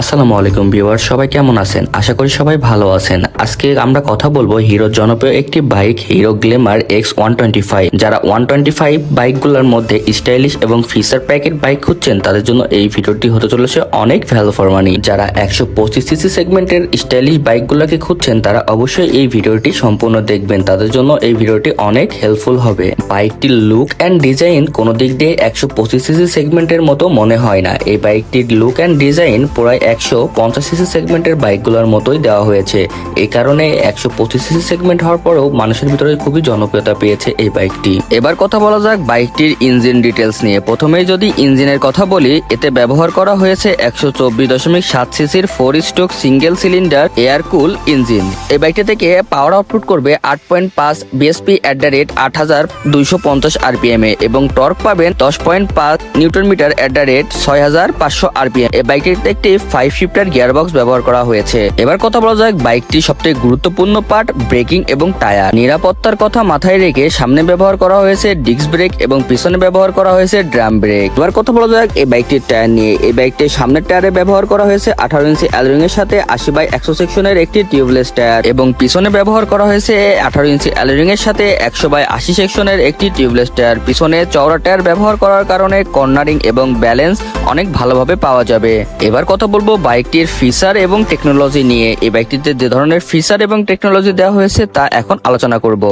আসসালামু আলাইকুম ভিউয়ার, সবাই কেমন আছেন? আশা করি সবাই ভালো আছেন। আজকে আমরা কথা বলবো হিরোর জনপ্রিয় একটি বাইক হিরো গ্ল্যামার এক্স 125। যারা 125 বাইকগুলোর মধ্যে স্টাইলিশ এবং ফিচার প্যাকেট বাইক খুঁজছেন তাদের জন্য এই ভিডিওটি হতে চলেছে অনেক ভ্যালু ফর মানি। যারা 125 সিসি সেগমেন্টের স্টাইলিশ বাইকগুলোকে খুঁজছেন তারা অবশ্যই এই ভিডিওটি সম্পূর্ণ দেখবেন, তাদের জন্য এই ভিডিওটি অনেক হেল্পফুল হবে। বাইকটির লুক অ্যান্ড ডিজাইন কোনো দিক দিয়ে 125 সিসি সেগমেন্টের মতো মনে হয় না। এই বাইকটির লুক অ্যান্ড ডিজাইন প্রায় 150 সিসি সেগমেন্টের বাইকগুলোর মতোই দেওয়া হয়েছে। এই কারণে 125 সিসি সেগমেন্ট হওয়ার পরেও মানুষের ভিতরে খুবই জনপ্রিয়তা পেয়েছে এই বাইকটি। এবার কথা বলা যাক বাইকটির ইঞ্জিন ডিটেলস নিয়ে। প্রথমেই যদি ইঞ্জিনের কথা বলি, এতে ব্যবহার করা হয়েছে 124.7 সিসির 4 স্ট্রোক সিঙ্গেল সিলিন্ডার এয়ার কুল ইঞ্জিন। এই বাইকটি থেকে পাওয়ার আউটপুট করবে 8.5 বিএসপি @8250 আরপিএম এ এবং টর্ক পাবেন 10.5 নিউটন মিটার @6500 আরপিএম। এই বাইকটিতে একটি 5 শিফটার গিয়ারবক্স ব্যবহার করা হয়েছে। এবার কথা বলা যাক বাইকটির সবথেকে গুরুত্বপূর্ণ পার্ট ব্রেকিং এবং টায়ার। নিরাপত্তার কথা মাথায় রেখে সামনে ব্যবহার করা হয়েছে ডিস্ক ব্রেক এবং পিছনে ব্যবহার করা হয়েছে ড্রাম ব্রেক। এবার কথা বলা যাক এই বাইকটির টায়ার নিয়ে। এই বাইকটির সামনের টায়ারে ব্যবহার করা হয়েছে 18 ইঞ্চি অ্যালুমিনিয়াম এর সাথে 80/100 সেকশনের একটি টিউবলেস টায়ার এবং পিছনে ব্যবহার করা হয়েছে 18 ইঞ্চি অ্যালুমিনিয়াম এর সাথে 100/80 সেকশনের একটি টিউবলেস টায়ার। পিছনে চওড়া টায়ার ব্যবহার করার কারণে কর্নারিং এবং ব্যালেন্স অনেক ভালোভাবে পাওয়া যাবে। এবার কথা বলবো বাইকটির ফিচার এবং টেকনোলজি নিয়ে। এই বাইকটিতে যে ধরনের ফিচার এবং টেকনোলজি দেওয়া হয়েছে তা এখন আলোচনা করব।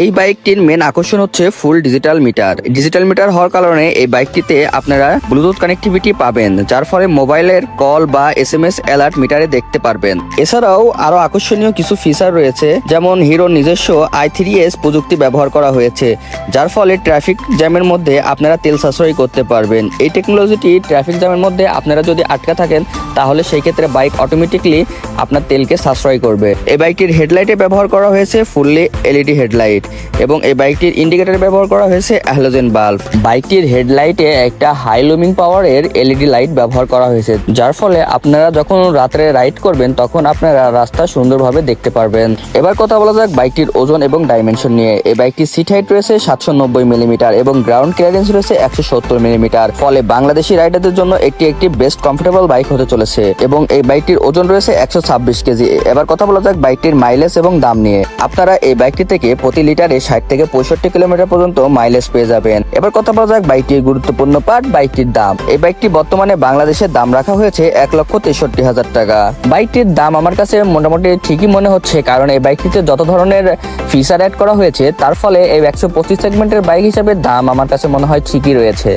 এই বাইকটির মেন আকর্ষণ হচ্ছে full digital meter. Digital meter হওয়ার কারণে এই বাইকটিতে আপনারা ব্লুটুথ কানেক্টিভিটি পাবেন, যার ফলে মোবাইলের কল বা এসএমএস অ্যালার্ট মিটারে দেখতে পারবেন। এছাড়াও আরো আকর্ষণীয় কিছু ফিচার রয়েছে, যেমন হিরোর নিজস্ব i3s প্রযুক্তি ব্যবহার করা হয়েছে, যার ফলে ট্রাফিক জ্যামের মধ্যে আপনারা তেল সাশ্রয় করতে পারবেন। এই টেকনোলজিটি ট্রাফিক জ্যামের মধ্যে আপনারা যদি আটকা থাকেন তাহলে সেই ক্ষেত্রে বাইক অটোমেটিকলি আপনার তেলকে সাশ্রয় করবে। এই বাইকটির হেডলাইটে ব্যবহার করা হয়েছে ফুললি এলইডি হেডলাইট এবং এই বাইকটির ইন্ডিকেটরে ব্যবহার করা হয়েছে হ্যালোজেন বাল্ব। বাইকটির হেডলাইটে একটা হাই লুমিং পাওয়ারের এলইডি লাইট ব্যবহার করা হয়েছে, যার ফলে আপনারা যখন রাত্রে রাইড করবেন তখন আপনারা রাস্তা সুন্দরভাবে দেখতে পারবেন। এবার কথা বলা যাক বাইকটির ওজন এবং ডাইমেনশন নিয়ে। এই বাইকটির সিট হাইট রয়েছে 790 মিলিমিটার এবং গ্রাউন্ড ক্লিয়ারেন্স রয়েছে 170 মিলিমিটার, ফলে বাংলাদেশি রাইডারদের জন্য একটি বেস্ট কমফোর্টেবল বাইক হতে চলেছে এবং এই বাইকটির ওজন রয়েছে 126 কেজি। এবার কথা বলা যাক বাইকটির মাইলেজ এবং দাম নিয়ে। আপনারা এই বাইকটি থেকে প্রতি লিটারে 60 থেকে 65 কিলোমিটার পর্যন্ত মাইলেজ পেয়ে যাবেন। এবার কথা বলা যাক বাইকটির গুরুত্বপূর্ণ পার্ট বাইকটির দাম। এই বাইকটি বর্তমানে বাংলাদেশের দাম রাখা হয়েছে 1,63,000 টাকা। বাইকটির দাম আমার কাছে মোটামুটি ঠিকই মনে হচ্ছে, কারণ এই বাইকটিতে যত ধরনের ফিচার অ্যাড করা হয়েছে তার ফলে এই 125 সেগমেন্টের বাইক হিসাবে দাম আমার কাছে মনে হয় ঠিকই রয়েছে।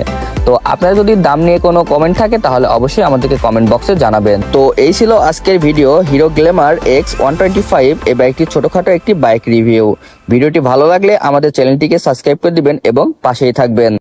তো আপনারা যদি দাম নিয়ে কোনো কমেন্ট থাকে তাহলে অবশ্যই আমাদেরকে কমেন্ট বক্সে জানাবেন। তো এই ছিল আজকের ভিডিও হিরো গ্ল্যামার এক্স 125। এই বাইকটি ছোটখাটো একটি বাইক রিভিউ। ভিডিওটি ভালো লাগলে আমাদের চ্যানেলটিকে সাবস্ক্রাইব করে দিবেন এবং পাশেই থাকবেন।